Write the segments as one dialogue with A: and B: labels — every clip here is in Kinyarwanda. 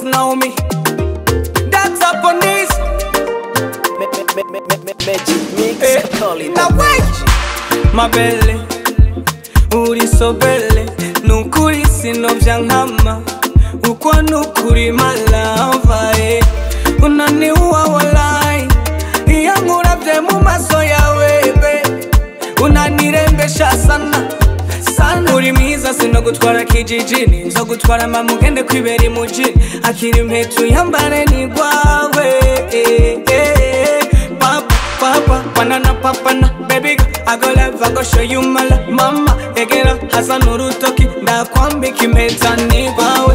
A: Miss Naomi, that's up on this.
B: Magic mix, call it
A: Now wait, my belly, uri so belly, nukuri sinovya nkama, ukwa nukuri my love, unaniua walai, iya nkuravye mu maso yawe be, unanirembesha sana. Uri mwiza sinogutwara kijijini, nzogutwara mama ugende kwibera imujini, akiri impetu yambare nigwawe. Papa, banana papana, baby girl, I go live, I go show you my love. Mama, egera, hasa nurutoki, ndakwambika impeta nigwawe.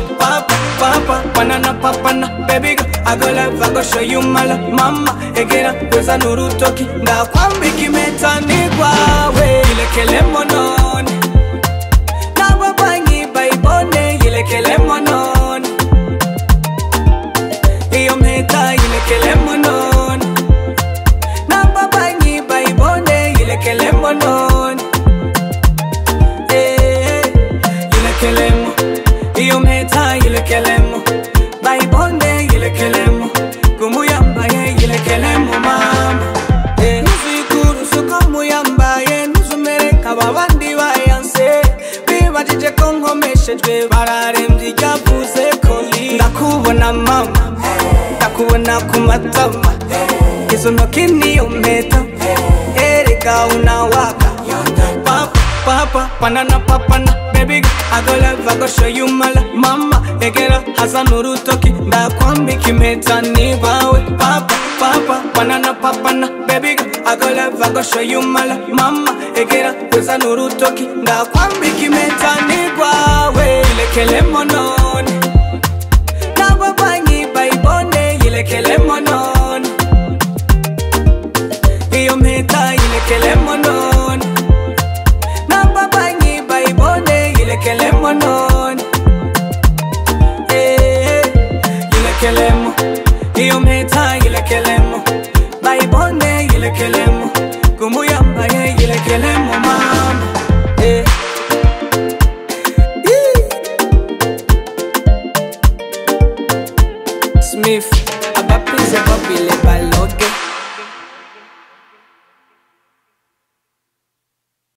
A: Papa, banana papana, baby girl, I go live, I go show you my love. Mama, egera, hasa nurutoki, ndakwambika impeta nigwawe. Ilekele monone, nababanyi bayibone, ilekele monone. Iyo mpeta ilekele monone, nababanyi bayibone, ilekele monone. Ilekelemo, iyo mpeta ilekelemo, bayibone ilekelemo, kumuyambaye ilekelemo mama. Nuzikuru suko muyambaye, nuzumereka babandi bayanse, bibajije ko nkomeshejwe bararembye ryavuze koli. Ndakubona mama, ndakubona ku matama, izo ntoki niyo mpeta, erega unawaka. Papa, banana papana, baby girl, I go live, I go show you my love. Mama, egera, hasa nurutoki, ndakwambika impeta nigwawe. Papa, banana papana, baby girl, I go live, I go show you my love. Mama, egera, hasa nurutoki, ndakwambika impeta nigwawe. Ilekele monone, nababanyi bayibone, ilekele monone. Iyo mpeta ilekele monone, nababanyi bayibone, ilekele monone. Ilekelemo, iyo mpeta ilekelemo, bayibone ilekelemo, kumuyambaye ilekelemo mama. Smith, abapize babile baloge.